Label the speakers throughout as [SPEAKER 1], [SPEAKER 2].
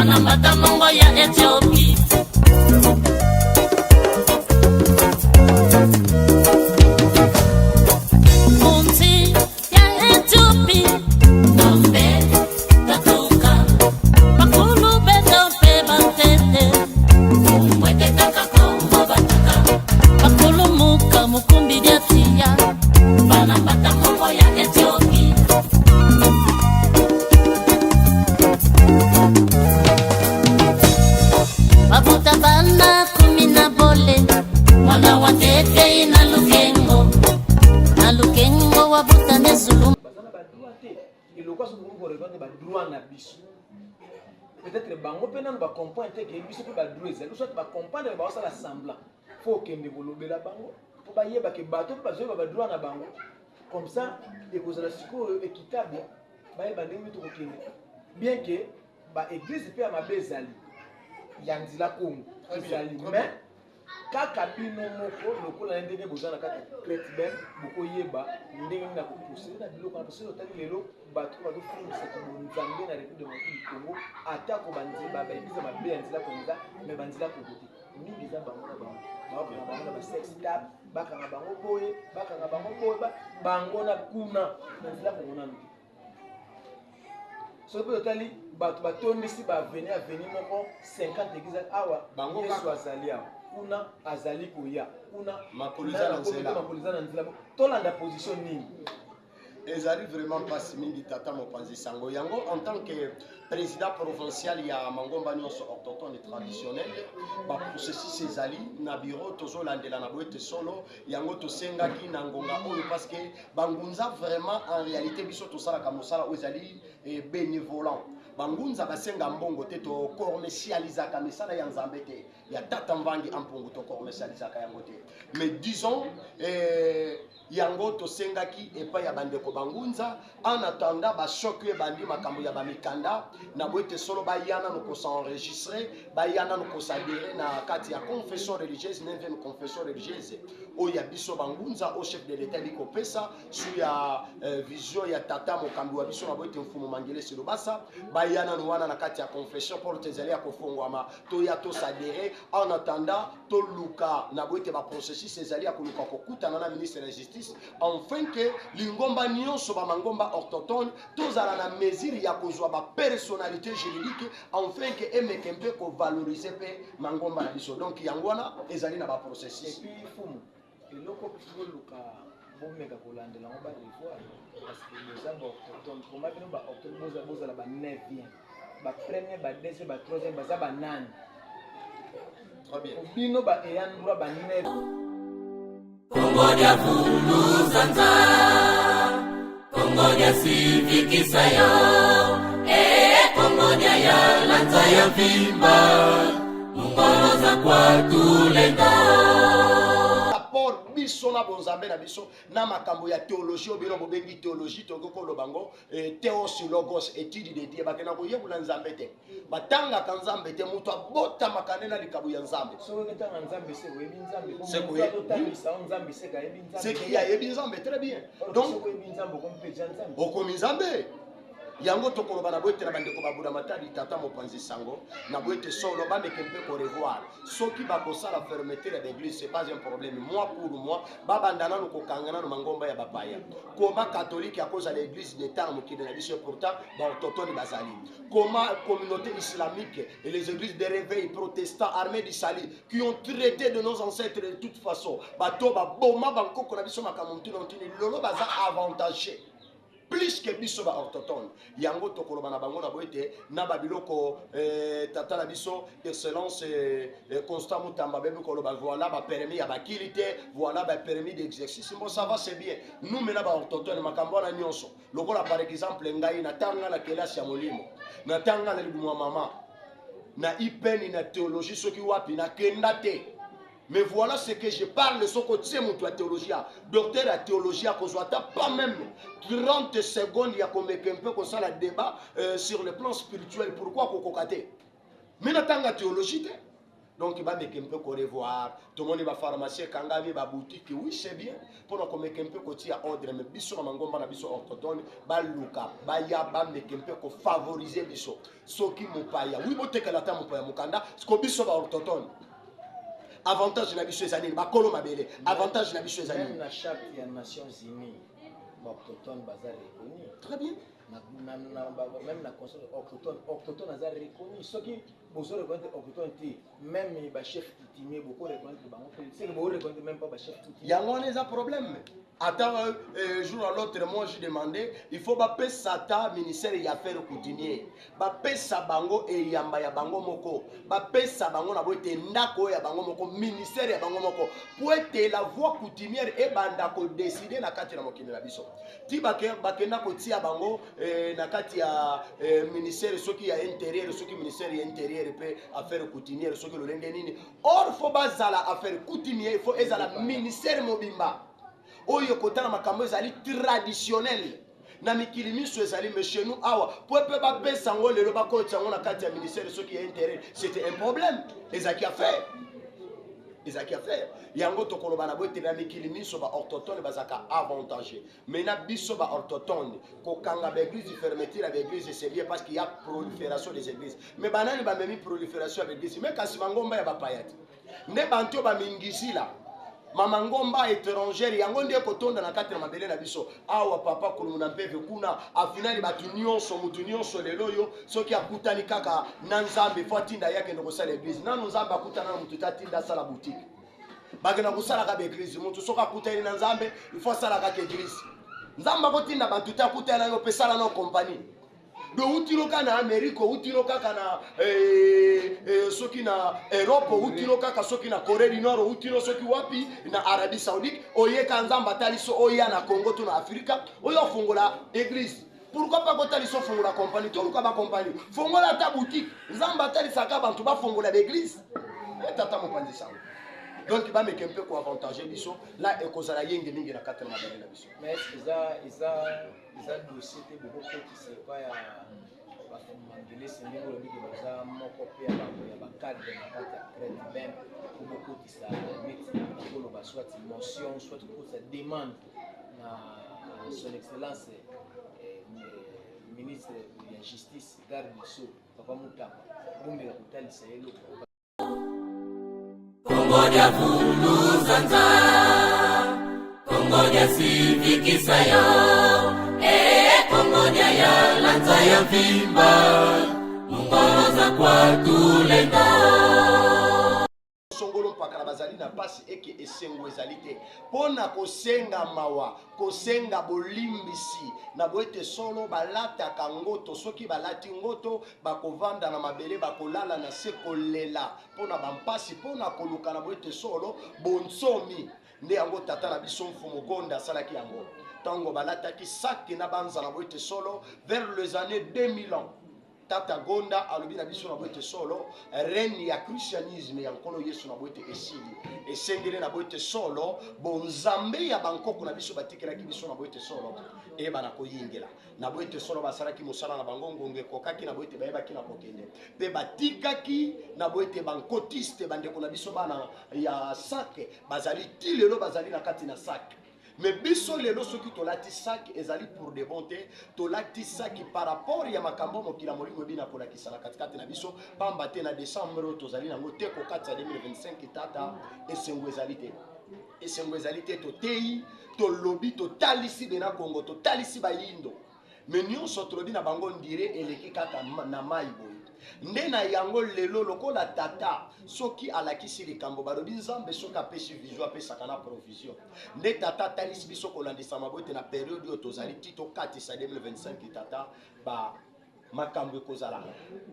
[SPEAKER 1] banambata mongo ya Ethiopie. Munti ya Ethiopie, Dombe, Tatuka, Makulu Bedombe Batete, Mwete Takakongo Batuka, Makulu Muka Mukumbi Diatia, banambata mongo ya Ethiopie. Babuta bana kumina bole, mwana watete na lukengo wabuta ne zulum.
[SPEAKER 2] Bazana ba droit te, et le quoi ce qu'on regarde ba droit na biso. Peut-être bango pena ba comprendre que biso pe ba droit ça, soit ba comprendre ba ça semblant. Faut que ne bolobe la bango, faut ba yeba que bato ba zo ba droit na bango. Comme ça, et cause la siko équitable, ba yeba ndenge to kokene. Bien que ba église pe ma bezali. Yanzila Kongo, mais kaka bino moko lokola ndenge bozana kaka chrétien boko yeba ndenge na ko pousser na biloko na pousser otali lelo bato ba do fulu sa Nzambe na République démocratique du Congo atako banziba ba ibiza mabe yanzila konza mais banzila kokoti mingi za bango na bango ba sex tap baka na bango boye bango na kuna banzila kongo na mbi so pe otali bato batondisi ba venir moko 50 églises awa bango Yesu azali awa kuna azali koya kuna makolizana nzela tolanda position nini
[SPEAKER 3] ezali vraiment pas mingi tata mopanzi sango yango en tant que président provincial ya mangomba nyonso autochtone traditionnel ba processus ezali na bureau tozolandela na boete solo yango tosengaki na ngonga oyo parce que bangunza vraiment en réalité biso tosalaka mosala oyo ezali bénévolant bangunza basenga mbongo te to commercialisaka misala ya Nzambe te ya tata mvangi ampungu to commercialisaka yango te mais disons yango tosengaki epai ya bandeko bangunza en attendant ba choc bandi makambo ya bamikanda na boete solo bayana no ko s'enregistrer bayana no ko s'adhérer na kati ya confession religieuse 9e confession religieuse o ya biso bangunza au chef de l'état biko pesa su ya vision ya tata mokambi wa biso na boete mfumo mangele selobasa bayana no wana na kati ya confession pour tezelia ko fongwama to ya to s'adhérer en attendant to luka na boete ba processus ezali ya koluka ko kutana na ministre de la justice enfin que lingomba nyonso ba mangomba autochtone tozala na mesure ya kozwa ba personnalité juridique enfin que emekempe ko valoriser pe mangomba na biso donc yangwana ezali na ba processus
[SPEAKER 2] et puis fumu eloko koluka bomeka kolandela ngo ba revoir parce que les autochtones comment bino ba autochtone boza la ba 9e ba premier ba deuxième ba troisième ba za ba nane
[SPEAKER 3] très bien
[SPEAKER 2] bino ba eyandura ba 9
[SPEAKER 1] Kongo dia fulu zanza, Kongo dia siviki sayo, Kongo dia ya lanza ya vimba, mungolo za kwa tulendo.
[SPEAKER 3] Rapport biso na bonzambe na biso na makambo ya théologie obino bobengi théologie tongoko lobango théos logos étude de Dieu bakena ko yebula Nzambe te batanga ka Nzambe te mutu abota makane na likabu ya Nzambe
[SPEAKER 2] so ke tanga Nzambe se webi Nzambe ko
[SPEAKER 3] c'est
[SPEAKER 2] Nzambe se ka yebi Nzambe
[SPEAKER 3] c'est qu'il y a yebi Nzambe très bien donc
[SPEAKER 2] webi Nzambe ko mpeja Nzambe
[SPEAKER 3] okomi Nzambe yango tokoloba na boete na bandeko babuda matadi tata mopanzi sango na boete solo bameke mpe ko revoir soki bakosala fermeture d'église c'est pas un problème moi pour moi babandana no kokangana no mangomba ya bapaya koma catholique ya cause l'église d'état mokide na biso pourtant ba autochtone bazali comment communauté islamique et les églises de réveil protestants armés du salut qui ont traité de nos ancêtres de toute façon bato ba boma bankoko na biso makambo ntino lolo baza avantagé plus que biso ba autochtone yango tokoloba na bango na boete na babiloko tata na biso excellence constant mutamba bebe koloba voilà ba permis ya bakilité voilà ba permis d'exercice bon ça va c'est bien nous mena ba autochtone makambo na nyonso lokola par exemple ngai na tanga la kelasi ya molimo na tanga na libumu mama na ipeni na théologie soki wapi na kenda te. Mais voilà ce que je parle, ce côté mon théologie, docteur à théologie, à cause pas même 30 secondes, il y a comme un peu comme ça le débat sur le plan spirituel. Pourquoi Kokokate? Mais n'attends la théologie, Donc il va mettre un peu qu'on revoir. Tout le monde va pharmacie, kangami, va boutique. Oui, c'est bien. Pour qu'on mette un peu qu'on tire ordre, mais biso na mangomba na biso orthodoxe, ba luka, ba ya ba mettre un peu qu'on favoriser biso. Soki mopaya. Oui, bote que la ta mopaya mukanda, ce qu'on biso ba orthodoxe. Avantage na biso ezali, ba kolo mabele. Avantage na biso ezali.
[SPEAKER 2] Même la charte des Nations Unies, l'autochtone bazar reconnu.
[SPEAKER 3] Très bien.
[SPEAKER 2] Même la conscience autochtone a reconnu. Ce qui vous reconnaissez autochtone, même les chefs coutumiers, beaucoup reconnaissent c'est que vous reconnaissez même pas les chefs coutumiers.
[SPEAKER 3] Il y a un problème. Attends, un jour à l'autre, moi j'ai demandé, il faut que Sata, ministère des Affaires coutumières, Bapesa Bango et Yamba ya Bango Moko, Bapesa Bango na boite Ndako ya Bango Moko, ministère ya Bango Moko, pour être la voix coutumière et Bandako décider na kati na mokili na biso. Ti bakenda ko tia Bango na kati ya ministère soki ya intérieur, soki ministère ya intérieur et affaires coutumières, soki le lenge nini. Or faut bazala affaires coutumières, il faut ezala ministère mobimba. Oyo kotana makambo ezali traditionnel na mikili miso ezali mais chez nous awa po pe ba pesa ngo lelo ba ko tsango na kati ya ministère soki ya intérêt c'était un problème ezaki affaire yango tokolo bana bote na mikili miso ba orthodoxe bazaka avantagé mais na biso ba orthodoxe ko kanga ba église fermeture ba église c'est bien parce qu'il y a prolifération des églises mais banani ba memi prolifération ba église mais kasi mangomba ya ba payati ne banto ba mingizila Mama ngomba étrangère yango ndiye kotonda na kati na mabele na biso awa papa kulumuna mpeve kuna afinali batu nyonso mutu nyonso lelo yo soki akutani kaka na nzambe fo atinda yake ndo kosala église nanu nzambe akutana na mutu tatinda sala boutique bagena kusala ka église mutu soki akutani na nzambe il faut sala ka église nzambe akotinda batu takutana yo pesala na compagnie do utiloka na Amerika utiloka kana soki na Europe utiloka soki na Corée du Nord utilo soki wapi na Arabie Saoudite oyeka nzamba taliso oya na Congo to na Afrika oyo fungola église pourquoi pas kotaliso fungola compagnie to luka ba compagnie fungola ta boutique nzamba talisaka bantu ba fungola l'église tata mopanzi sango donc il va me un peu quoi avantager biso là et cause la yenge mingi na kata na belle biso
[SPEAKER 2] mais isa dossier te beaucoup qui c'est pas ya ba mandele sindi ko bi ko za moko pe ya ba cadre na kata crête même beaucoup qui ça met ko lo ba soit motion soit pour sa demande na son excellence ministre de la justice garde du sceau papa Mutamba bombe la kutalisa yelo
[SPEAKER 1] Kongoja Fuluzanza, Kongoja Sivikisayo, Kongoja ya lanza ya vimba, Mungoroza kwa tulendo.
[SPEAKER 3] Songolo mpaka bazali na pasi eke esengo ezalite pona kosenga mawa kosenga bolimbisi na boete solo balata kangoto soki balati ngoto bakovanda na mabele bakolala na se kolela pona bampasi pona koluka na boete solo bonsomi nde yango tata na biso mfumu gonda salaki yango tango balataki saki na banza na boete solo vers les années 2000 ans Tata Gonda alobi na biso na boite solo reine ya christianisme ya nkolo Yesu na boite esili esengele na boite solo bonzambe ya bankoko na biso batikelaki biso na boite solo e bana koyingela na boite solo basalaki mosala na bango ngonge kokaki na boite bayebaki na kokende pe batikaki na boite bankotiste bandeko na biso bana ya sake bazali tilelo bazali na kati na sake mais biso lelo soki tolati sac ezali pour de bonté tolati sac par rapport ya makambo mokila molingo bina kolakisa na katikati na biso pamba te na décembre tozali nango te ko 4 2025 tata esengo ezali te totei tolobi totalisi bena Congo totalisi bayindo mais nyonso tolobi na bango ndire eleki kaka na mai boye nde na yango lelo lokola tata soki alakisi likambo balobi nzambe soki apesi vision apesaka na provision nde tata talisi biso kolandisa mabote na période oyo tozali ti tokatisa 2025 tata ba makambo ekozala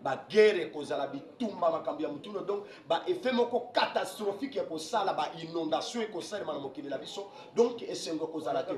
[SPEAKER 3] bagere ekozala bitumba makambo ya mutuno donc baeffet moko catastrophique ekosala bainondation ekosalema na mokili na biso donc esengo ekozala te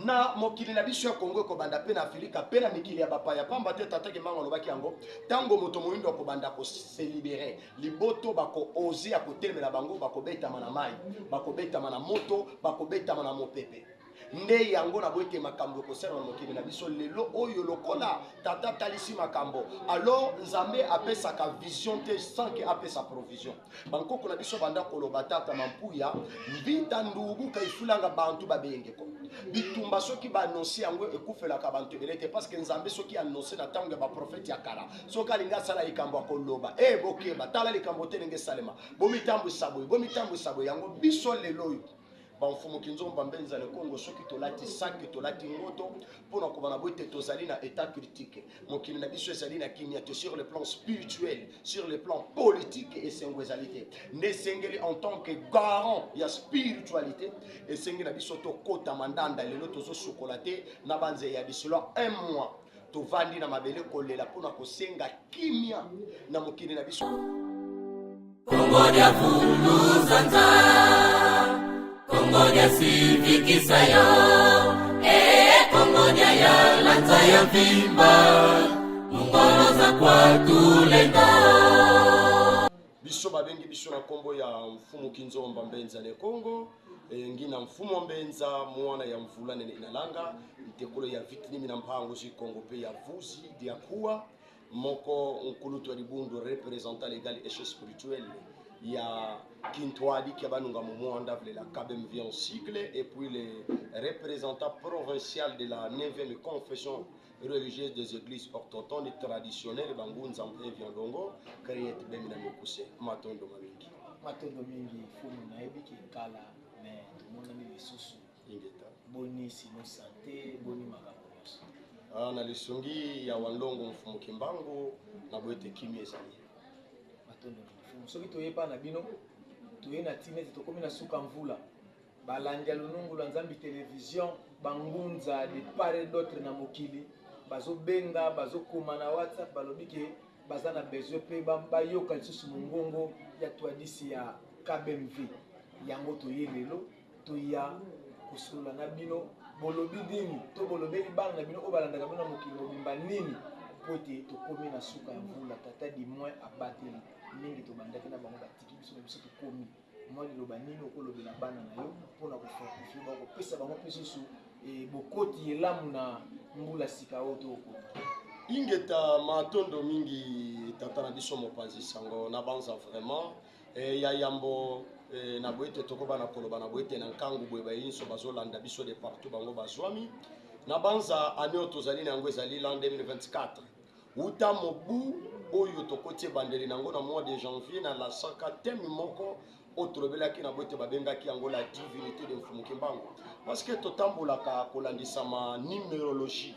[SPEAKER 3] na mokili na biso ya Congo ekobanda pe na Afrika pe na mikili ya bapaya pamba te tataki mbango alobaki yango tango moto moyindo akobanda koselibere liboto bako-oser akotelemela bango bakobetama na mai bakobetama na moto bakobetama na mopepe nde yango na boete makambo kosala na mokili na biso lelo oyo lokola tata talisi makambo alors nzambe apesaka vision te sans que apesa provision bankoko na biso banda koloba tata mampuya mbita ndubu kaifulanga bantu babengeko bitumba soki baannonce yango ekufelaka bantu ebele te parce que nzambe soki annonce na ntango ya baprofete ya kala soki alingi asala likambo akoloba bokeba tala likambo te ndenge esalema bomitambwisa boye yango biso lelo oyo bamfumu kinzomba mbenza le Congo soki tolati saki tolati ngoto pona ko bana boite tozali na état critique mokili na biso ezali na kimia sur le plan spirituel sur le plan politique et sengwezalité ne sengeli en tant que garant ya spiritualité et sengeli na biso to kota mandanda lelo tozo chocolate na banze ya biso 1 mois tovandi na mabele kolela pona kosenga kimia na mokili na biso
[SPEAKER 1] Kongo dia fuluzanza Kongo dia sivikisa yo Kongo dia ya lanza ya vimba Mungoloza kwa tulenda
[SPEAKER 3] biso babengi biso na kombo ya mfumu kinzomba mbenza le Congo ngina mfumu mbenza mwana ya mvula nene inalanga ntekolo ya vitini na mpango si Congo pe ya vuzi dia kuwa moko nkulutu ya libundu représentant légal et spirituel ya Kintwadi qui a banunga Momoanda la Kabem vient en cycle et puis les représentants provinciaux de la 9e confession religieuse des églises orthodoxes et traditionnelles Bangunza vient Longo créé Bemina Mokuse Matondo
[SPEAKER 2] mingi fumu na ebiki kala mais tout le monde ni lisusu
[SPEAKER 3] ingeta
[SPEAKER 2] boni sino santé boni makambo
[SPEAKER 3] na lisongi ya Walongo mfumu Kimbangu na boete kimi ezali
[SPEAKER 2] Matondo fumu soki toyepa na bino toye na tinete tokomi na suka mvula balandi ya lunungu la Nzambi télévision bangunza de part et d'autre na mokili bazobenga bazokoma na WhatsApp balobi ke baza na besoin pe bayoka lisusu mongongo ya twadisi ya KBMV yango toye lelo toya kosolola na bino bolobi dini to bolobeli bana na bino oyo balandaka bino na mokili mobimba nini po ete tokomi na suka ya mvula tata di moins abateli mingi tobandaki na bango batiki biso tokomi mwa liloba nini okolobela bana na yo mpona kofortifie bakopesa bango mpe susu bokoti elamu na mbula sika oyo tookota
[SPEAKER 3] ingeta matondo mingi tata na biso mopanzi sango na banza vraiment ya yambo na boete tokoba na koloba na boete na nkangu boye bayinso bazolanda biso de partout bango bazwami na banza année tozali na yango ezali l'an 2024 uta mobu oyo tokoti bandeli nango na mois de janvier na la saka temi moko otrobelaki na boete babengaki yango la divinité de mfumu Kimbangu parce que totambolaka kolandisama numérologie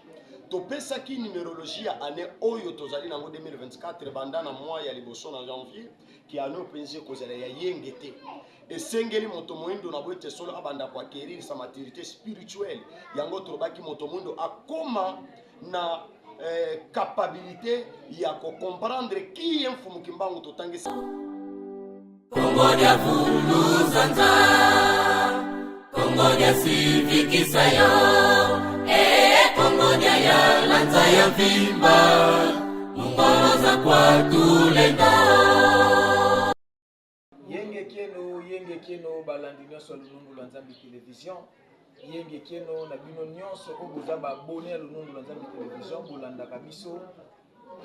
[SPEAKER 3] topesaki numérologie ya année oyo tozali nango 2024 banda na mois ya liboso na janvier ki ano penser kozala ya yenge te esengeli moto moindo na boete solo abanda kwa acquérir sa maturité spirituelle yango tolobaki moto moindo akoma na capacité ya comprendre qui est mfumu Kimbangu totangisa
[SPEAKER 1] Kongo dia fuluzanza Kongo dia sivikisa yo Kongo dia ya lanza ya vimba Mungoloza kwa tulenda
[SPEAKER 2] yenge keno balandi nyonso ya lunungu la Nzambi télévision yenge keno na bino nyonso oyo boza baabone ya lunungu la Nzambi télévision bolandaka biso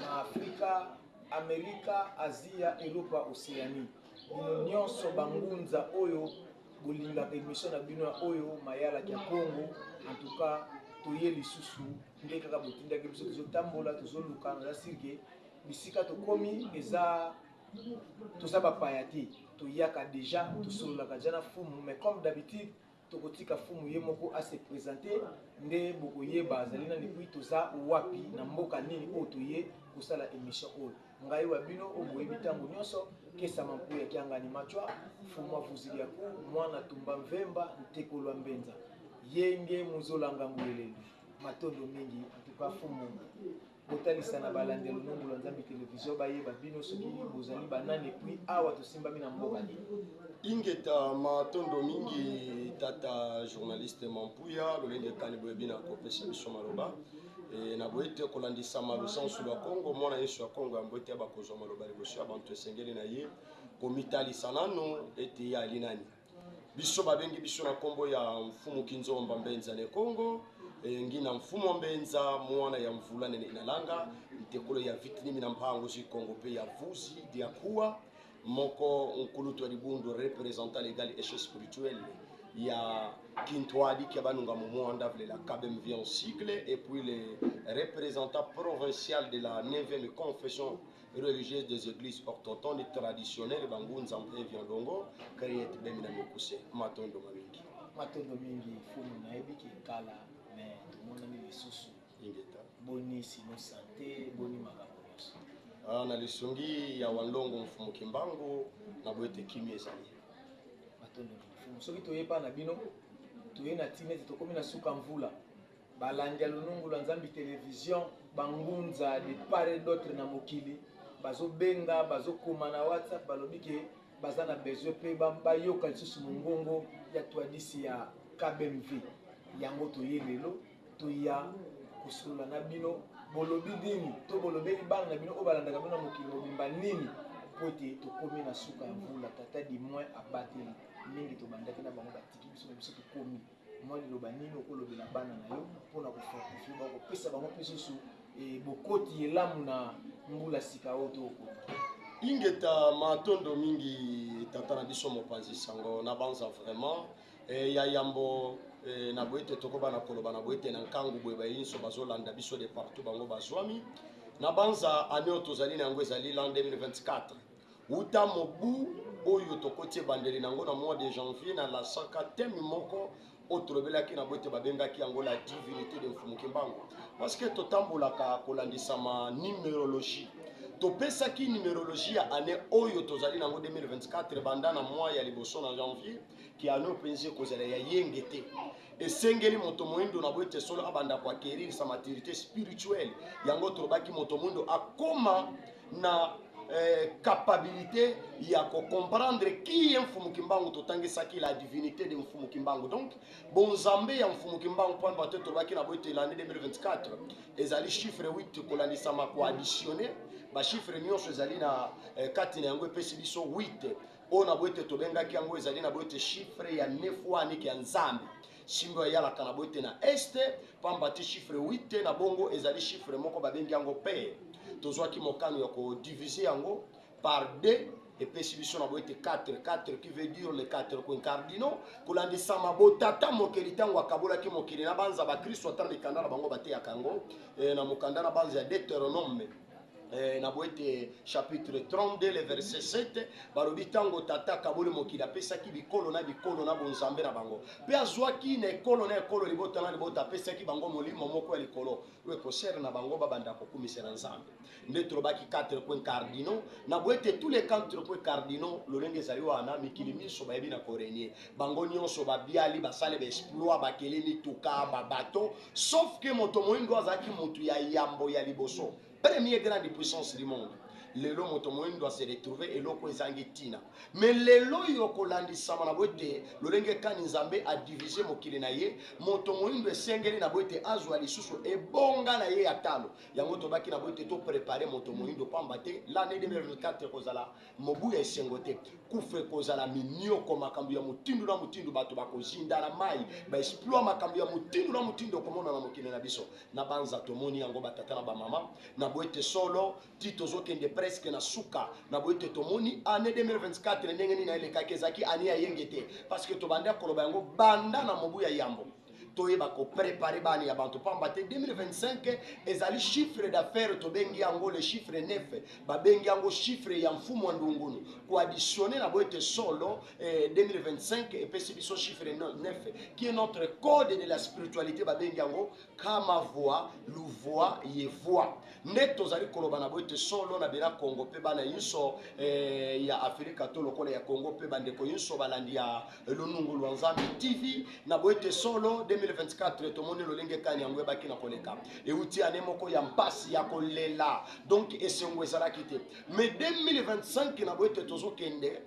[SPEAKER 2] na Afrika Amerika Asia Europa Océanie bino nyonso bangunza oyo bolingaka émission na bino ya oyo mayalaki ya Congo en tout cas toye lisusu nde kaka botindaki biso tozotambola tozoluka na sirke bisika tokomi eza toza bapaya te toyaka déjà tosololaka déjà na fumu mais comme d'habitude tokotika fumu ye moko ase présenter nde bokoyeba azali nani puis toza wapi na mboka nini oyo toye kosala émission oyo ngai wa bino oyo boyebi ntango nyonso kesama mpo ya kiangani machwa fumu avuzili ya ku mwana tumba mvemba ntekolwa mbenza yenge muzolanga ngweleli matondo mingi en tout cas fumu botalisa na balandelo lunungu la Nzambi télévision bayeba bino soki bozali banani puis awa tosimbami na mboka nini
[SPEAKER 3] ingeta matondo mingi tata journaliste Mampuya lolenge kani boyebi na kopesa biso maloba na boete kolandisama lusansu lwa Congo mwana yesu ya Congo ya boete bakozwa maloba liboso ya bantu esengeli na ye komitalisa nano ete ye ali nani biso babengi biso na kombo ya mfumu Kinzomba Mbenza ne Congo ngina mfumu Mbenza mwana ya mvula nene inalanga ntekolo ya vitini na mpango si Congo pe ya vuzi dia kuwa moko nkulutu libundu représentant légal et spirituel ya Kintwadi qui abanunga momonda vle la kabem vient cycle et puis le représentant provincial de la 9e confession religieuse des églises orthodoxes traditionnelles bangunza mpe viandongo créé bemina mekuse matondo
[SPEAKER 2] mingi fumu na ebiki kala mais tumona ni lisusu
[SPEAKER 3] ingeta
[SPEAKER 2] boni sino santé boni makambo nyonso
[SPEAKER 3] na lisongi ya walongo mfumu kimbangu na boete kimi ezali
[SPEAKER 2] matondo mingi soki toyepa na bino toye na tinete tokomi na suka mvula balandi ya lunungu lwa nzambi télévision bangunza de part et d'autre na mokili bazobenga bazokoma na WhatsApp balobi ke baza na besoin pe bayoka lisusu mongongo ya twadisi ya KBMV yango toye lelo toya kosolola na bino bolobi nini to bolobeli bana na bino oyo balandaka bino na mokili mobimba nini po ete tokomi na suka ya mvula tata di moins abateli mingi tobandaki na bango batiki biso na biso tokomi mwa liloba nini okolobela bana na yo mpona kofortifie bakopesa bango mpe susu bokoti elamu na mbula sika oyo tookota
[SPEAKER 3] ingeta matondo mingi tata na biso mopanzi sango na banza vraiment ya yambo na boete tokoba na koloba na boete na nkangu boye bayinso bazolanda biso de partout bango bazwami na banza année tozali na yango ezali l'an 2024 uta mobu oyo tokoti bandeli nango na mois de janvier na la saka temi moko otolobelaki na boete babengaki yango la divinité de mfumu kimbangu parce que totambolaka kolandisama numérologie topesaki numérologie ya année oyo tozali nango 2024 banda na mois ya liboso na janvier ki année openzi kozala ya yenge te esengeli moto moindo na boete solo abanda kwa acquérir sa maturité spirituelle yango tolobaki moto moindo akoma na capacité ya comprendre qui est mfumu kimbangu totangisaki la divinité de mfumu kimbangu donc bonzambe ya mfumu kimbangu point bato tolobaki na boete l'année 2024 ezali chiffre 8 kolandisama ko additionner ba chiffre nyonso ezali na kati na yango epesi biso 8 oyo na boete tobengaki yango ezali na boete chiffre ya 9 waniki ya nzambe simbo ya yalaka na boete na este pamba te chiffre 8 na bongo ezali chiffre moko babengi yango père tozwaki mokano ya kodiviser yango par 2 epesi biso na boete 4 qui veut dire les 4 coins cardinaux kolandisama botata mokeli ntango akabolaki mokili na banza bakristo ata mikanda na bango bateyaka yango na mokanda na banza ya Deutéronome na boete chapitre 32 le verset 7 balobi tango tata kabole mokili apesaki bikolo na bonzambe na bango pe azwaki na ekolo libota na libota apesaki bango molimo moko ya likolo oyo ekosere na bango babanda kokumisela nzambe nde tolobaki 4 points cardinaux na boete tous les 4 points cardinaux lolenge ezali wana mikili miso bayebi na korenye bango nyonso babiali basale baexploit bakele mituka babato sauf que moto moindo azalaki motu ya yambo ya liboso première grande puissance du monde. Lelo moto moindo doit se retrouver eloko ezangi tina. Mais lelo yokolandisama na boete lolenge kani nzambe a diviser mokili na ye moto moindo esengeli na boete azwa lisusu ebonga na ye atalo. Yango tobaki na boete to préparer moto moindo pamba te l'année 2024 kozala mobu esengote kufe kozala minioko makambo ya mutindu na mutindu bato bakozinda na mai ba exploit makambo ya mutindu na mutindu komona na mokili na biso na banza tomoni yango batata na ba mama na boete solo tito zokende presque na suka na boete tomoni année 2024 ndenge nini na elekaki ezaki année ya yenge te parce que tobanda koloba yango banda na mobu ya yambo toyeba ko préparer bani ya bantu pamba te 2025 ezali chiffre d'affaires tobengi yango le chiffre 9 babengi yango chiffre ya mfumu ndungunu ko additionner na boete solo 2025 epesi biso chiffre 9 qui est notre code de la spiritualité babengi yango kama voix louvoix yevoix neto zali koloba na boete solo na bela Congo pe bana yinso ya Afrika to lokola ya Congo pe bandeko yinso balandi ya lunungu lwanzambi TV na boete solo 2024 tomoni lolenge kani yango ebaki na koleka euti ane moko ya mpasi ya kolela donc esengo ezalaki te mais 2025 na boete tozokende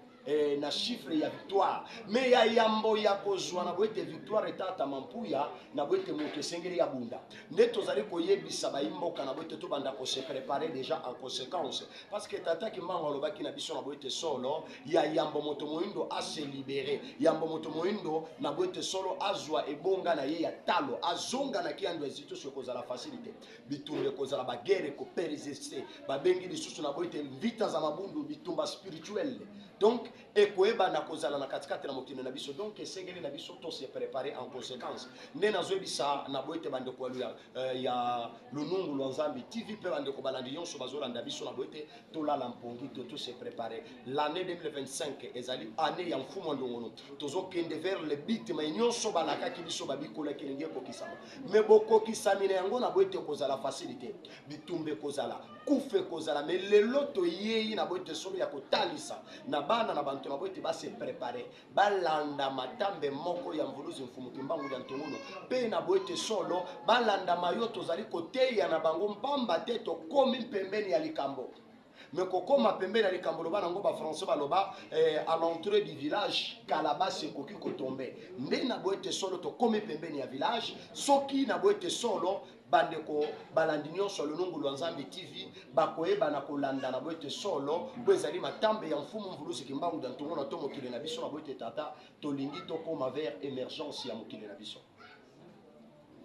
[SPEAKER 3] na chiffre ya victoire mais ya yambo ya kozwa na boete victoire etata mampuya na boete moto esengeli ya bunda nde tozali koyebisa bayimboka na boete tobanda kose préparer déjà en conséquence parce que tata kimbango alobaki na biso na boete solo ya yambo moto moindo a se libérer yambo moto moindo na boete solo azwa ebonga na ye ya talo azonga na kiando institution kozala facilité bitumbe kozala bagere ko persiste babengi lisusu na boete vita za mabundu bitumba spirituel donc ekoyeba na kozala na katikati na mokili na biso donc esengeli na biso to se préparer en conséquence nde nazoyebisa na boete bandeko ya lunungu lwa nzambi tv mpe bandeko balandi nyonso bazolanda biso na boete tolala mpongi to se préparer l'année 2025 ezali année ya mfumu ndongono tozokende vers le but mais nyonso balakaki biso babikolaki elingi ekokisama me bokokisami na yango na boete kozala facilité bitumbe kozala kufe kozala me lelo toyei na boete solo ya kotalisa na bana na bantu na boete base préparer balanda matambe moko ya mvuluzi mfumu kimbangu ya ntongono pe na boete solo balanda mayo tozali koteya na bango mpamba te tokomi pembeni ya likambo mais kokoma pembeni ya likambo loba nango ba français baloba à l'entrée du village kalabas ekoki kotombe nde na boete solo tokomi pembeni ya village soki na boete solo bandeko balandi nyonso lunungu lwa nzambi tv bakoyeba na kolanda na boete solo po ezali matambe ya mfumu mvulusi kimbangu ya ntongo na to mokili na biso na boete tata tolingi tokoma vers émergence ya mokili na biso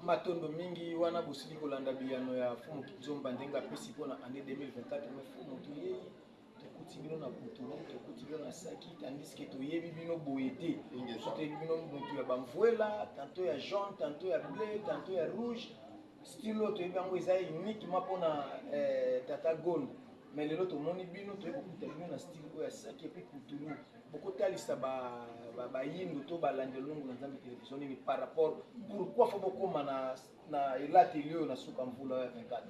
[SPEAKER 2] matondo mingi wana bosili kolanda biyano ya fumu kizomba ndenge apesi mpona année 2024 me fumu toyei tokuti bino na putulu tokuti bino na saki tandis ke toyebi bino boye te toyebi bino motu ya bamvuela tanto ya jaune tanto ya bleu tanto ya rouge style oyo toyebi yango eza uniquement mpona tata gone mais lelo tomoni bino toyebi kokuta bino na style oyo ya saki epe putulu bokotalisa bayindo to balandi longo na nzambe télévision nini par rapport pourquoi fo bokoma na elateli oyo na suka mvula ya 24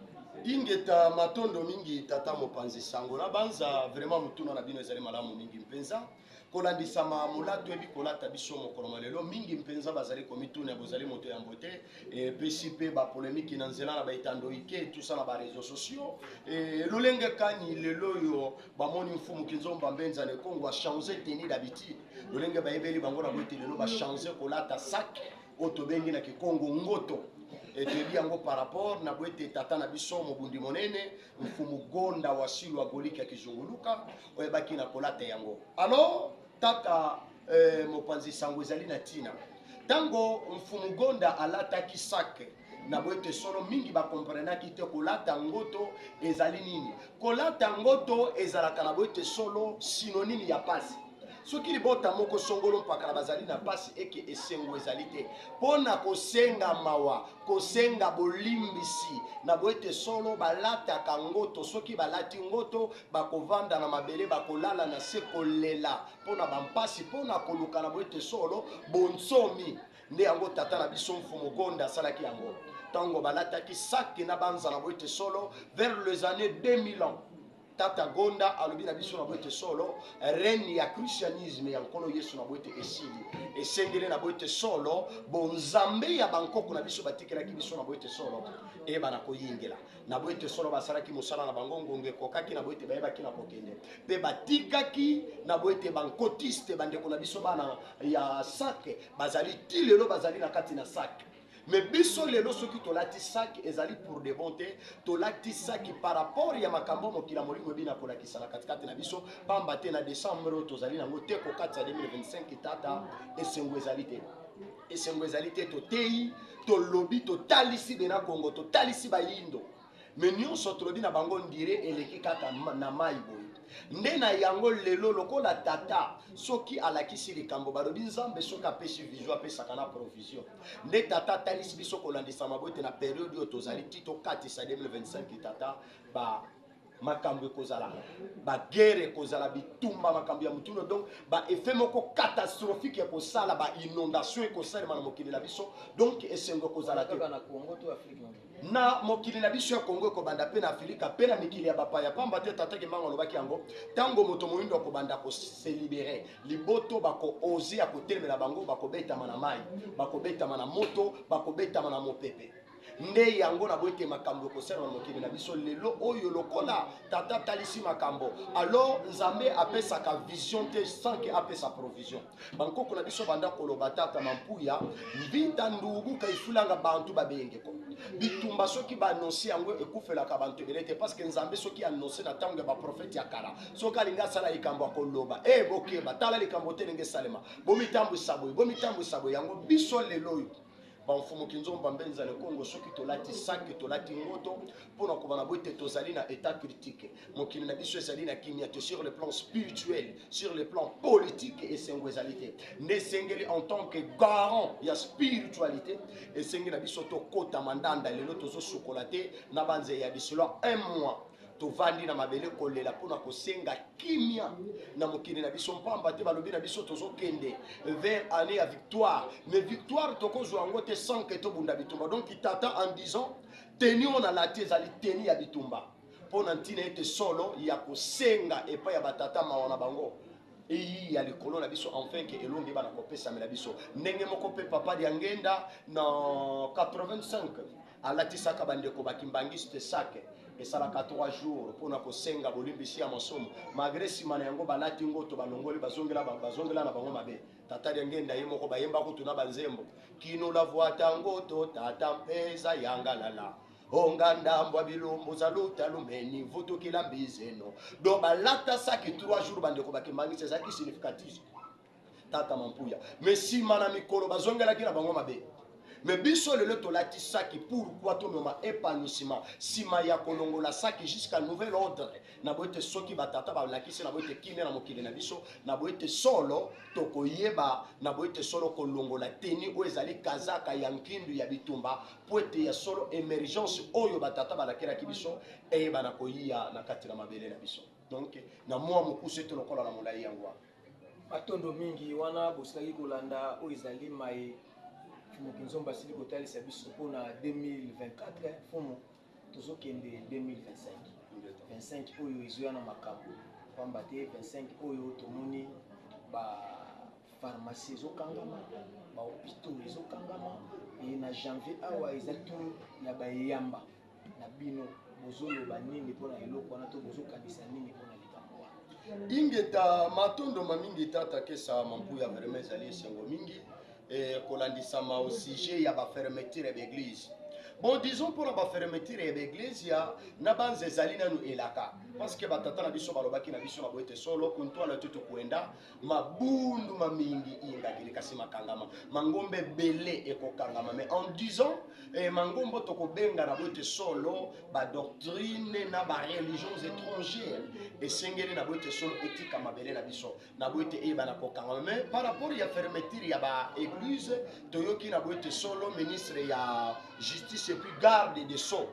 [SPEAKER 3] ingeta matondo mingi tata mopanzi sango na banza vraiment mutuna na bino ezali malamu mingi mpenza kolandisama molato ebi kolata biso mokolo malelo mingi mpenza bazali komituna bozali moto ya mbote pesi pe ba polémique na nzela na baitando ike tout ça na ba réseaux sociaux lolenge kani lelo yo bamoni mfumu kinzomba mbenza ne Kongo a changer tenue d'habitude lolenge bayebeli bango na bote lelo ba changer kolata sac otobengi na kikongo ngoto etebi yango par rapport na boete tata na biso mobundi monene mfumu gonda wasilwa golika kizunguluka oyebaki na kolata yango alors tata mopanzi sango ezali na tina tango mfumu gonda alataki sake na boete solo mingi bakomprenaki te kolata ngoto ezali nini kolata ngoto ezalaka na boete solo synonyme ya pasi soki libota moko songolo mpaka na bazali na pasi eke esengo ezali te mpona kosenga mawa kosenga bolimbisi na boete solo balataka ngoto soki balati ngoto bakovanda na mabele bakolala na se kolela mpona bampasi mpona koluka na boete solo bonsomi nde yango tata na biso mfumu gonda asalaki yango ntango balataki saki na banza na boete solo vers les années 2000 ans tata gonda alobi na biso na boete solo reine ya christianisme ya nkolo yesu na boete esili esengeli na boete solo bonzambe ya bankoko na biso batikelaki biso na boete solo eyeba na koyingela na boete solo basalaki mosala na bango ngongo ekokaki na boete bayebaki na kokende mpe batikaki na boete bankotiste bandeko na biso bana ya sake bazali ti lelo bazali na kati na sake mais biso lelo soki tolati saki ezali pour de bon te tolati saki par rapport ya makambo mokila molingo ebina kolakisa na katikati na biso pamba te na décembre tozali nango te kokatisa 2025 tata esengo ezali te toteyi tolobi totalisi bena kongo totalisi bayindo mais nyonso tolobi na bango ndire eleki kaka na mai boye nde na yango lelo lokola tata soki alakisi likambo balobi nzambe soki apesi vision apesaka na provision nde tata talisi biso kolandisa mabote na periode oyo tozali ti tokatisa 2025 tata makambo ekozala bagere ekozala bitumba makambo ya mutuno donc baeffet moko catastrophique ekosala bainondation ekosalema na mokili na biso donc esengo ekozala te na mokili na biso ya Kongo ekobanda pe na Afrika pe na mikili ya bapaya pamba te tata kimbango alobaki yango tango moto moyindo akobanda kose libere liboto bako oser akotelemela bango bakobetama na mai bakobetama na moto bakobetama na mopepe nde yango na boite makambo kosala na mokili na biso lelo oyo lokola tata talisi makambo alors nzambe apesaka vision te sans que apesa provision bankoko na biso banda koloba tata mampuya mbita ndubu kaifulanga bantu babengeko bitumba soki baannonce yango ekufelaka bantu ebele te parce que nzambe soki annonce na ntango ya baprofete ya kala soki alingi asala likambo akoloba bokeba tala likambo te ndenge esalema bomitambwisa boye yango biso lelo oyo bamfumuki nzomba mbenza le Congo soki tolati saki tolati ngoto mpona kobana boite tozali na état critique mokili na biso ezali na kimia te sur le plan spirituel sur le plan politique esengo ezali te nde esengeli en tant que garant ya spiritualité esengi na biso tokota mandanda lelo tozosukola te na banze ya bisolo un mois tovandi na mabele kolela mpona kosenga kimia na mokili na biso mpamba te balobi na biso tozokende vers année ya victoire mais victoire tokozwa yango te sans que tobunda bitumba donc tata en disant teni on a lati ezali teni ya bitumba mpona ntina ete solo ya kosenga epai ya batata mawa na bango eyi ya likolo na biso enfin ke elongi bana kopesamela biso ndenge moko mpe papa ya ngenda na 85 alatisaka bandeko bakimbangiste sake esalaka 3 jours mpona kosenga bolimbisi ya masomo malgré nsima na yango balati ngoto balongoli bazongela na bango mabe tata ya ngenda ye moko bayemba kutuna banzembo kino la voita ngoto tata mpeza yangalala onga ndambwa bilumbu za luta lumeni vutukila mbizeno do balata saki 3 jours bandeko bakimbangisi ezalaki significatif tata mampuya mais nsima na mikolo bazongelaki na bango mabe mais biso lelo tolati saki pourquoi tomema épanouissement sima ya kolongola saki jusqu'à nouvel ordre na boite soki batata balakisi na boite kimia na mokili na biso na boite solo tokoyeba na boite solo kolongola teni oyo ezali kazaka ya nkindu ya bitumba po ete ya solo émergence oyo batata balakelaki biso eyeba na koyiya na kati na mabele na biso donc na mwa mokusu ete lokola na molai yango wana
[SPEAKER 2] batondo mingi wana bosilaki kolanda oyo ezali maye fumu nzomba sili kotalisa biso mpona 2024 fumu tozokende 2025 oyo ezoya na makambo pamba te 25 oyo tomoni bapharmacie ezokangama bahopitau ezokangama e na janvier awa eza tour ya bayeyamba na bino bozoloba nini mpona eloko wana to bozokanisa nini mpona likambo wana
[SPEAKER 3] ingeta matondo mamingi tata kesa mampuya vraiment ezali esengo mingi kolandisama au sujet ya bafermeture d'église bon disons pour la fermeture ya l'église ya na banze ezali nanu elaka parce que batata na biso balobaki na biso na boete solo kuntwala tutu kuenda mabundu mamingi ingakili kasi makangama mangombe bele ekokangama mais en disant mangombo tokobenga na boete solo ba doctrine na ba religions étrangères esengeli na boete solo etika mabele na biso na boete eba na kokangama mais par rapport ya fermeture ya ba église toyoki na boete solo ministre ya justice et puis garde des sceaux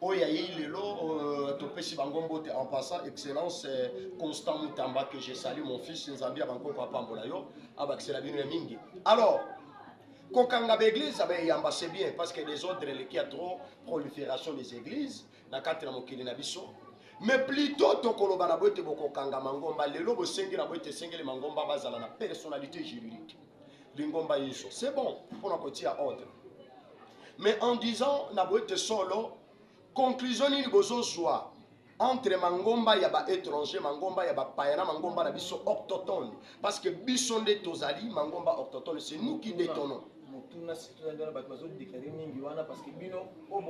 [SPEAKER 3] oya lelo topesi bangombo te en passant excellence Constant Mutamba que je salue mon fils nzambi abankoko apambola yo abakisela bino ya mingi alors kokanga l'église yamba c'est bien parce que les ordres qui a trop prolifération des églises na kati na mokili na biso mais plutôt tokoloba na boete bokokanga mangomba lelo bosengi na boete sengeli mangomba bazala na personnalité juridique lingomba yiso c'est bon pour na kotia ordre mais en disant na boete solo conclusion ni bozozwa entre mangomba ya ba étranger mangomba ya ba payana mangomba na biso autochtone parce que biso nde tozali mangomba autochtone c'est nous qui détenons
[SPEAKER 2] mutuna situndana bat bazo déclarer mingi wana parce que bino o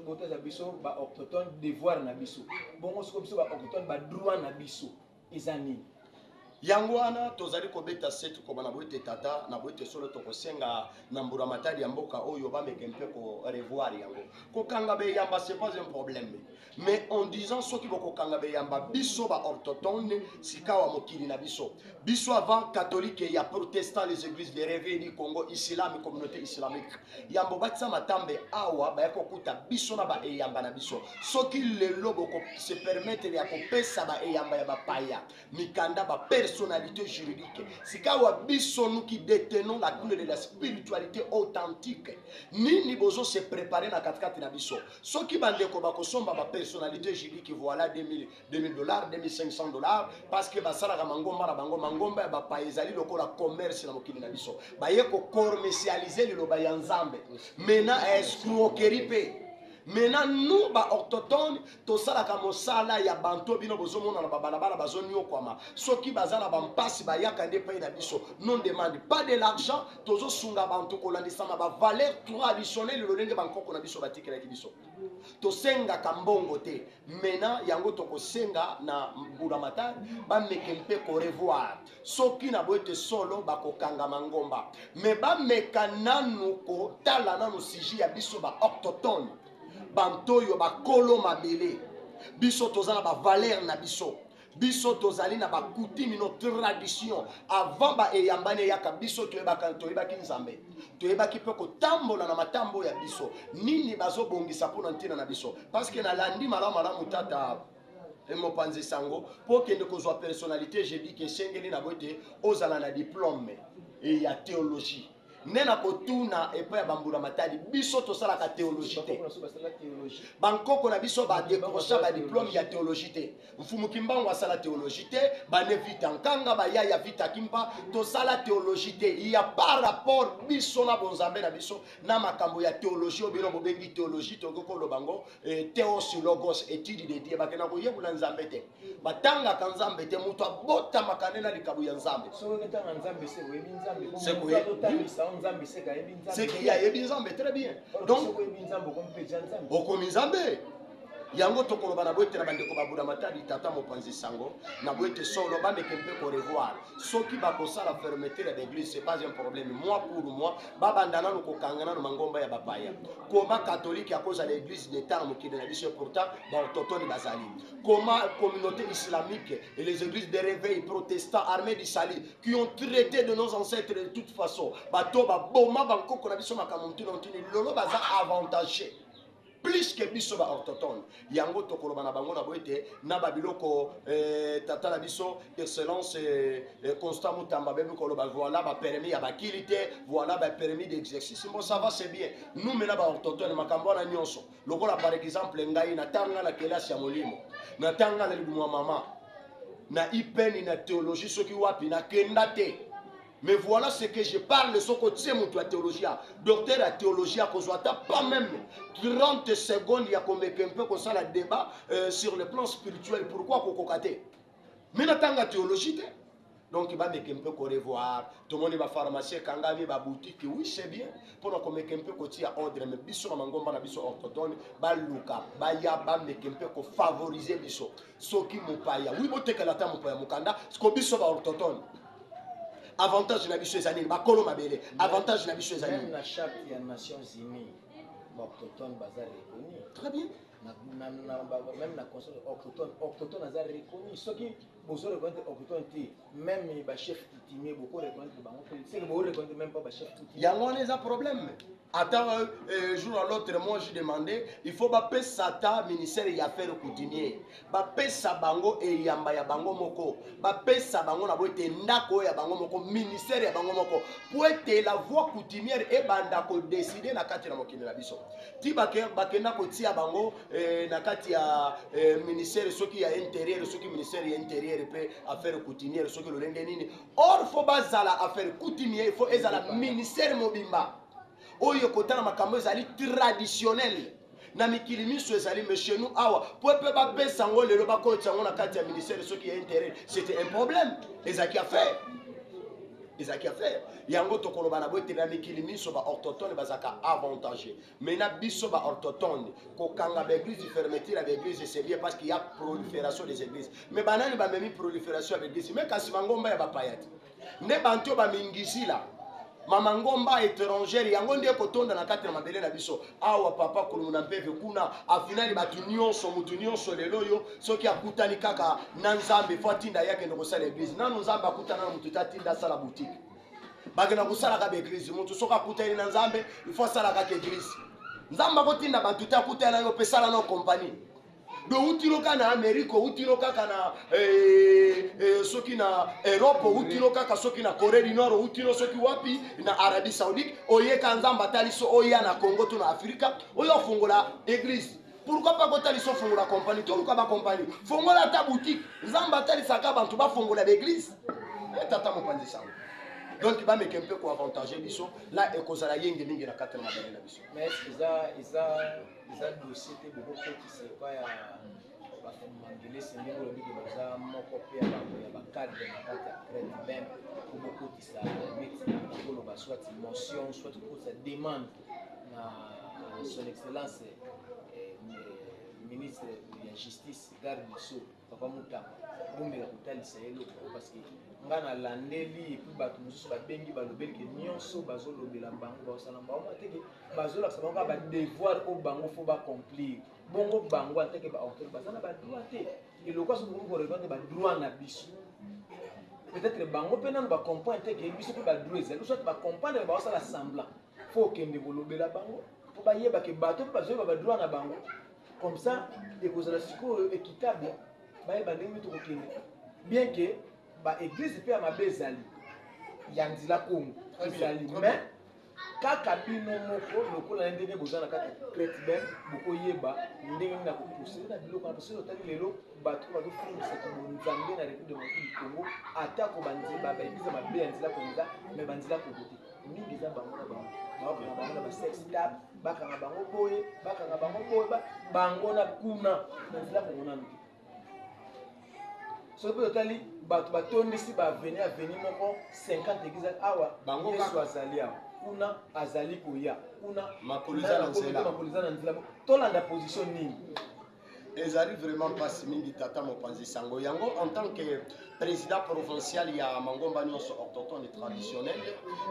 [SPEAKER 2] boteza biso ba autochtone devoir na biso bongo siko biso ba autochtone ba droit na biso ezani
[SPEAKER 3] yango wana tozali kobeta setu koma na boete tata na boete solo tokosenga na mbura matali ya mboka oyo bameke mpe ko revoir yango kokanga be yamba c'est pas un problème mais en disant soki bokokanga be yamba biso ba autochtone sikawa mokili na biso biso avant catholique ya protestant les églises de réveil du Congo islamique communauté islamique yambo batsa matambe awa ba yakokuta biso na ba eyamba na biso soki lelo boko se permettre ya kopesa ba eyamba ya ba paya mikanda ba personnalité juridique. C'est quand nous qui détenons la couleur de la spiritualité authentique. Nini bozo se préparer na 4 na biso. Ce qui bande ko ba kosomba ba personnalité juridique voilà $2000, $2500 parce que basala ka mangomba na bango mangomba ba paezali lokola commerce na mokili na biso. Ba ye ko commercialiser le ba ya nzambe. Mena escroquerie pe. Maintenant nous ba autochtone to sala ka mosala ya banto bino bozomona na babalabala bazoni okwama soki bazala ba mpasi ba yakande pe na biso non demande pas de l'argent tozo sunga banto kolandisa ma ba valeur traditionnelle le lenge bankoko na biso batikela ki biso to senga kambongo te maintenant yango to ko senga na mbulamatari ba mekempe ko revoir soki na boete solo ba ko kanga mangomba me ba mekananu ko tala na no siji ya biso ba autochtone bantoyo bakolo mabele biso tozala ba valeur na biso biso tozali na ba coutume no tradition avant ba eyambane yaka biso toyebaki nzambe toyebaki pe kotambola na matambo ya biso nini bazobongisa mpona ntina na biso parce que nalandi malamu tata mopanzi sango po kende kozwa personnalité j'ai dit que sengeli na bote ozala na diplôme et ya théologie nena kotuna epa ya bambula matadi biso tosala ka théologie te bankoko na biso ba décrocher ba diplôme ya théologie te mfumu kimbango asala théologie te ba ne vita nkanga ba ya vita kimpa tosala théologie te il y a par rapport biso na bonzambe na biso na makambo ya théologie obino bobengi théologie to ko lo bango théos logos étude de Dieu bakena ko yebula nzambe te batanga ka nzambe te muto abota makanena likabu ya nzambe
[SPEAKER 2] so ngeta nzambe se webi nzambe
[SPEAKER 3] c'est quoi c'est qu'il y a Nzambe très bien. Donc, okomi Nzambe. Yango tokoloba na boete na bandeko babula matadi tata mopanzi sango na boete solo ba mekempe ko revoir soki ba kosala fermeté de l'église c'est pas un problème moi pour moi ba bandana no kokangana no mangomba ya bapaya koma catholique à cause de l'église d'état mokide na biso pourtant ba autochtone bazali comment communauté islamique et les églises de réveil protestants armés du salut qui ont traité de nos ancêtres de toute façon bato ba boma bankoko na biso makamontu na ntini lolo baza avantagé plus que biso ba autochtone yango tokoloba na bango na boete na babiloko tata na biso excellence constant mutamba bebe koloba voilà ba permis ya bakilité voilà ba permis d'exercice bon ça va c'est bien nous mena ba autochtone makambo na nyonso lokola par exemple ngai na tanga la kelasi ya molimo na tanga la libumwa mama na ipeni na théologie soki wapi na kenda te. Mais voilà ce que je parle de ce côté de la théologie. Docteur la théologie, pas même 30 secondes, il y a comme un peu comme ça le débat sur le plan spirituel. Pourquoi Kokokate? Mais n'attends la théologie. Donc il va mettre un peu qu'on revoir. Tout le monde va pharmacie, kangami, va boutique. Oui, c'est bien. Pour qu'on mette un peu qu'on tire ordre. Mais biso mangomba na biso orthodoxe, ba luka, ba ya ba mettre un peu qu'on favoriser biso. Soki mupaya. Oui, bote que la tamo mupaya mukanda. Ce qu'on biso ba orthodoxe. Avantage na biso ezali bakolo mabele avantage na biso ezali
[SPEAKER 2] même la charte des Nations Unies autochtone bazar reconnu
[SPEAKER 3] très bien
[SPEAKER 2] même la conscience autochtone bazar reconnu ceux qui bozo reconnaître autochtone même ba chef coutumier beaucoup reconnaître bango c'est que beaucoup reconnaître même pas ba chef coutumier
[SPEAKER 3] yango on a problème. Attends, jour à l'autre, moi j'ai demandé, il faut que Sata ministère y affaires coutumier, sa bango et yamba ya bango moko, sa bango na boite ndako ya bango moko, ministère ya bango moko, pour être la voix coutumière et bandako décider na kati na mokini na biso. Ti bakenda ko tia bango na kati ya ministère soki ya intérieur, soki ministère ya intérieur pe affaires coutumière, soki lo lenge nini. Or faut bazala affaires coutumière, il faut ezala ministère mobimba. Oyo kotana makambo ezali traditionnel na mikili miso ezali mais chez nous awa po pe ba pesa ngo lelo ba ko tsango na kati ya ministère soki ya intérêt c'était un problème ezaki affaire yango tokoloba na bote na mikili miso ba autochtone bazaka avantagé mais na biso ba autochtone ko kanga ba église fermeture ba église c'est bien parce qu'il y a prolifération des églises mais banani ba memi prolifération des églises mais kasi mangomba ya ba payati ne banto ba mingisila mama ngomba étrangère yango ndiye kotonda na kati na mabele na biso awa papa kolumuna mpeve kuna afinali batu nyonso mutu nyonso lelo yo soki akutani kaka na nzambe fo atinda yake ndoko sala église nanu nzambe akutana na mutu tatinda sala boutique bagena kusala ka église mutu soki akutani na nzambe il faut sala ka église nzambe akotinda bantu te akutana yo pesala na compagnie do utiloka na Amerika utiloka kana soki na Europe outino kaka soki na Corée du Nord outino soki wapi na Arabie Saoudite oyeka nzamba taliso oya na Congo to na Afrika oyo fongola église. Pourquoi pas kota liso fongola compagnie to luka ba compagnie fongola ta boutique nzamba talisaka bantu ba fongola l'église tata mopanzi sango. Donc ba meke un peu ko avantager biso là ekozala yenge mingi na kata na bana biso.
[SPEAKER 2] Mais isa dossier te beaucoup qui c'est pas ya bafumangele senge olobi ke baza moko pe ya bakadre na kati ya prêtre même beaucoup qui ça neti koloba soit motion soit sa demande na son excellence ministre de la justice garde du sceau papa Mutamba bombela kotalisa eloko parce que nga na landeli et puis bato mosusu babengi balobeli ke nyonso bazolobela bango bazosala bango ateke bazolakisa bango ba devoir oyo bango fo baaccomplir bongo bango ateke baauteur baza na badroit te eloko so bongo korépondre badroit na biso peut-être bango mpe nano bacomprendre teke biso mpe badroit ezali soit bacomprendre bazosala semblant fo okende kolobela bango mpo bayeba ke bato mpe bazoyeba badroit na bango comme ça ekozala sikoyo équitable bayeba ndenge tokokende bien que ba église pe ya mabe ezali ya nzela kongo ezali mais kaka bino moko lokola ndenge boza na kati crête ben bokoyeba ndenge na koprocéder na biloko na parce otali lelo bato bazofungisa nzambe na république démocratique du Congo atako banzela ba église mabe ya nzela kongo mais banzela kongo te mingi eza bango na bango bakanga bango na basex tap bakanga bango boye bango na kuna na nzela kongo nanu te so pe otali bato batondisi baveni aveni moko 50 église awa bango yesu azali awa kuna azali koya kuna
[SPEAKER 3] makoliza na
[SPEAKER 2] nzela tolanda position nini
[SPEAKER 3] ezali vraiment mpasi mingi tata mopanzi sango yango en tant que président provincial ya mangomba nyonso autochtone et traditionnel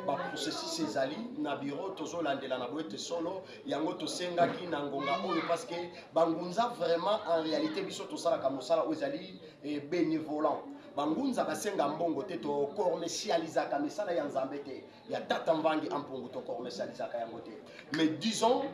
[SPEAKER 3] baprocessus ezali na bureau tozolandela na boyete solo yango tosengaki na ngonga oyo parce que bangunza vraiment en réalité biso tosalaka mosala oyo ezali bénévolant bangunza basenga mbongo te to commercialisaka misala ya nzambe te ya tata mvangi ampungu to commercialisaka yango te mais disons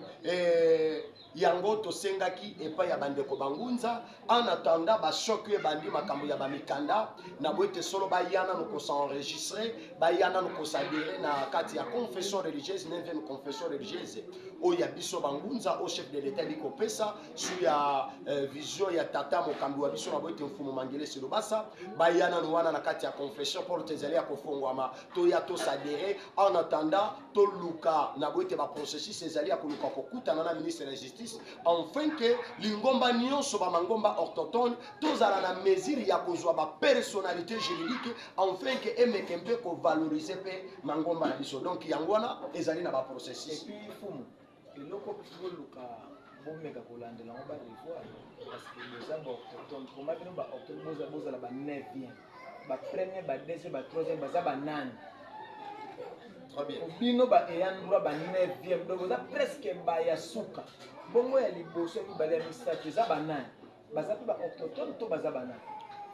[SPEAKER 3] yango tosengaki epai ya bandeko bangunza en attendant bashoki ebandi makambo ya bamikanda na boyete solo bayana no kosenregistre bayana no kosadere na kati ya confession religieuse 9e confession religieuse oyo ya biso bangunza au chef de l'état bikopesa su ya vision ya tata mokambi wa biso na boyete mfumu mangele silobasa bayana no wana na kati ya confession pour tezali ya kofongwama to ya tosadere en attendant toluka na boyete ba processus ezali ya koluka kokutana na ministre de la justice enfin que lingomba nyonso ba mangomba autochtone tozala na mesure ya kozwa ba personnalité juridique enfin que emeke mpe ko valoriser pe mangomba na biso donc yango wana ezali na ba processus
[SPEAKER 2] et puis fumu eloko koluka bomeka kolandela ngo ba revoir parce que les gens autochtones comment bino ba autochtone bozala ba 9e ba premier ba deuxième ba troisième baza ba nani
[SPEAKER 3] très bien
[SPEAKER 2] bino ba eyane droit ba 9e donc baza presque ba ya suka bongo ya liboso ya mibale ya misato eza banani baza mpe ba autochtone to baza banani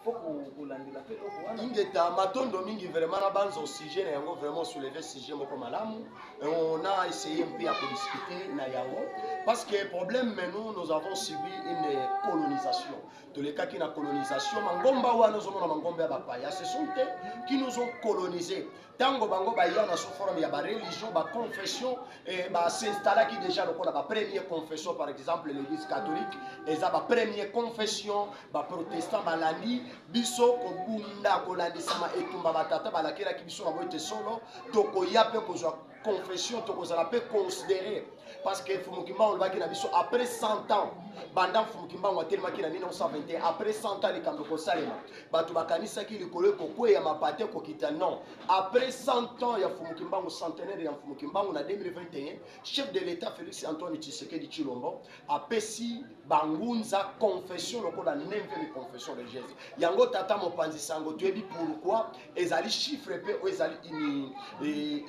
[SPEAKER 2] fo kolandela mpe eloko wana
[SPEAKER 3] ingeta matondo mingi vraiment na banza au sujet na yango vraiment soulever sujet moko malamu on a essayé un peu à discuter na yango parce que problème mais nous avons subi une colonisation tous les cas qui na colonisation mangomba wana ozomona mangomba ya bapaya ce sont eux qui nous ont colonisé tango bango baya na sous forme ya ba religion ba confession et ba s'installaki déjà lokola ba première confession par exemple l'église catholique eza ba première confession ba protestant balandi biso kobunda kolandisama etumba batata balakelaki biso na boyete solo tokoya mpe kozwa confession tokozala mpe considéré parce que Fumukimbango olobaki na biso après 100 ans banda Fumukimbango atelemaki na 1921 après 100 ans likambo kosalema bato bakanisaki likolo ekokweya mapate kokita non après 100 ans ya Fumukimbango centenaire ya Fumukimbango na 2021 chef de l'état Félix Antoine Tshisekedi Tshilombo apesi bangunza confession lokola 9e confession religieuse yango tata mopanzi sango toyebi pourquoi ezali chiffre pe ezali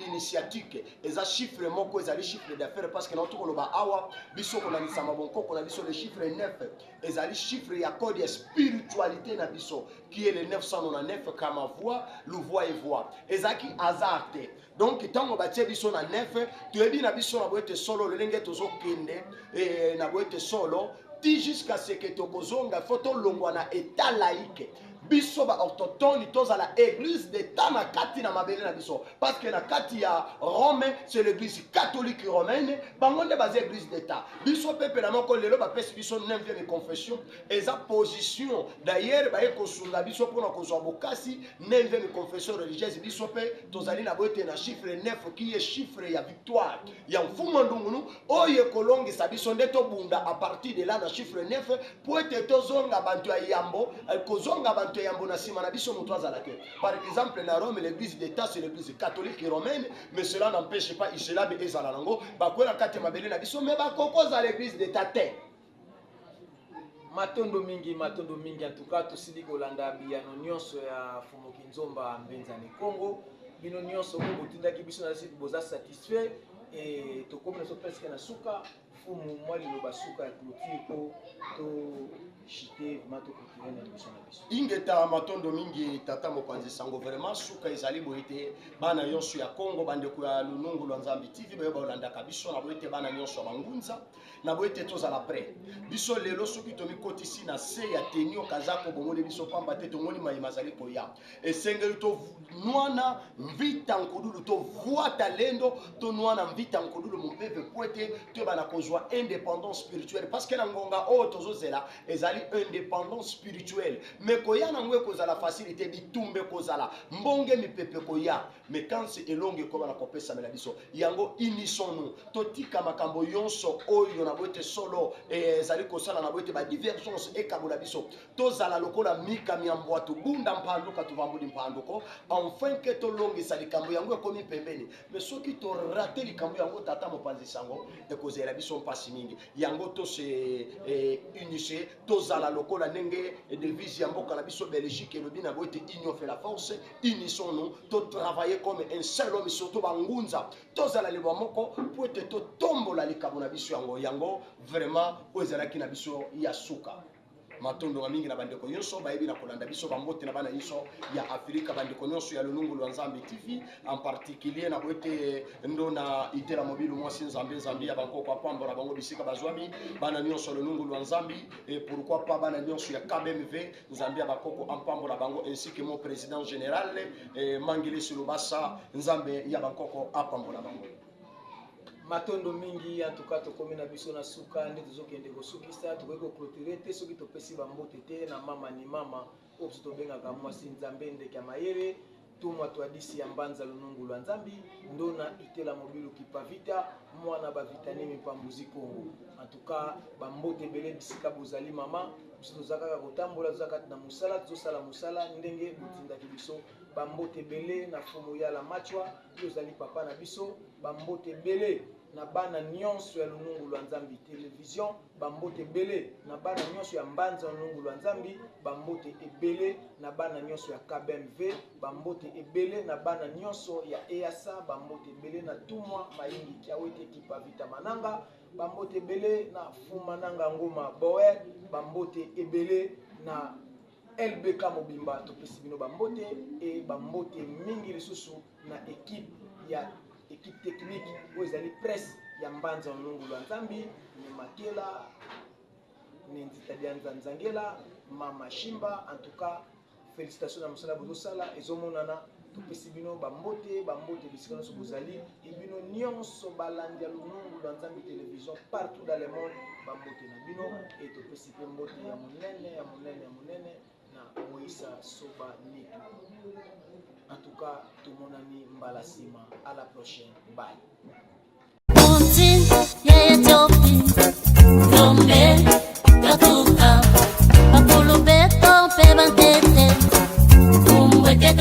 [SPEAKER 3] initiatique eza chiffre moko ezali chiffre d'affaires parce que na tokoloba awa biso kolandisa mabonkoko na biso le chiffre 9 ezali chiffre ya code ya spiritualité na biso qui est le 999 kama voix louvoix et voix ezaki hasard te donc tango batie biso na 9 toyebi na biso na boyete solo lelenge tozokende na boyete solo ti jusqu'à ce que tokozonga faut tolongwa na état laïque biso ba autochtone tozala église d'état na kati na mabele na biso parce que na kati ya Rome c'est l'église catholique romaine bango nde baza église d'état biso pepe na moko lelo bapesi biso 9e confession eza position d'ailleurs baye kosunga biso mpona kozwa bokasi 9e confession religieuse biso pe tozali na boye na chiffre 9 qui est chiffre ya victoire ya mfumu ndungunu oyo kolongisa biso nde tobunda à partir de là na chiffre 9 po ete tozonga bantu ya yambo kozonga bantu ya yambo na sima na biso moto azala ke par exemple na Rome l'église d'état c'est l'église catholique romaine mais cela n'empêche pas islam ezala nango bakwela kati mabele na biso mais bakokoza l'église d'état te
[SPEAKER 2] matondo mingi en tout cas tosili kolanda biyano nyonso ya Fumu Kinzomba Mbenzane Congo bino nyonso ko botindaki biso na site boza satisfait et tokomi na so presque na suka fumu mwali lo basuka ya clôture ko to chité mato kulture na biso na biso
[SPEAKER 3] ingeta matondo mingi tata mopanzi sango vraiment suka ezali boite bana nyonso ya Congo bandeko ya Lunungu lwa Nzambi TV bayo balanda biso na boite bana nyonso bangunza na boite tozala prêt biso lelo soki tomi kotisi na se ya tenio kazako bomone biso pamba te tongoni mayimazali koya esengeli to nwana mvita nkudulu to voix talendo to nwana mvita nkudulu mupeve poete to bana kozwa indépendance spirituelle parce que na ngonga o tozozela ezali indépendance spirituelle mais koya na ngwe kozala facilité bitumbe kozala mbonge mipepe koya mais quand c'est elonge ko bana kopesa mela biso yango unissons-nous totika makambo yonso oyo na boete solo ezali kosala na boete ba divergence e kabola biso tozala lokola mika miambo to bunda mpando ka tuvambudi mpando ko enfin que to longi sa likambo yango ekomi pembeni mais soki to rater likambo yango tata mopanzi sango de kozela biso mpasi mingi yango to se unissé tozala lokola ndenge devise ya mboka na biso Belgique elobi na boete union fait la force unissons-nous to travailler comme un seul homme surtout bangunza tozala le moko po ete to tombola likambo na biso yango vraiment ozalaki na biso ya suka matondo mingi na bandeko nyonso bayebi na kolanda biso bambote na bana nyonso ya Afrika bandeko nyonso ya Lunungu lwa Nzambi TV en particulier na boete ndo na itela mobile mwasi Nzambi ya bankoko apambola bango bisika bazwami bana nyonso Lunungu lwa Nzambi et pourquoi pas bana nyonso ya KBMV Nzambi ya bakoko apambola bango ainsi que mon président général Mangili Sulubasa Nzambe ya bankoko apambola bango
[SPEAKER 2] matondo mingi en tout cas tokomi na biso na suka nde tozokende kosukisa tokoki koclôturer te soki topesi bambote te na mama ni mama oyo biso tobengaka mwasi Nzambe ndeke ya mayele tumwa twadisi ya mbanza Lunungu lwa Nzambi ndona itela mobilu kipavita mwana bavitani mipambuzi Congo en tout cas bambote ebele bisika bozali mama biso tozalaka kotambola tozalaka na musala tozosala musala ndenge botindaki biso bambote ebele na fumu ya la machwa yozali papa na biso bambote ebele na bana nyonso ya Lunungu lwa Nzambi télévision bambote ebele na bana nyonso ya mbanza Lunungu lwa Nzambi bambote ebele na bana nyonso ya KBMV bambote ebele na bana nyonso ya EASA bambote ebele na tumwa mayingi kiawete kipavita mananga bambote ebele na fuma nanga ngoma boer bambote ebele na LBK Mobimba topesi bino bambote et bambote mingi lisusu na équipe technique oyo ezali presse ya mbanza Lunungu lwa Nzambi ni Makela ni Nzitadia Nzangela Mama Shimba en tout cas félicitations na mosala bozosala ezomonana topesi bino bambote bisika nyonso bozali ebino nyonso balandi ya Lunungu lwa Nzambi télévision partout dans le monde bambote na bino et topesi pe mbote ya monene na Moïsa Soba Nitu. En tout cas, tout le monde a mis Mbalasima. À la prochaine. Bye.
[SPEAKER 1] Umweke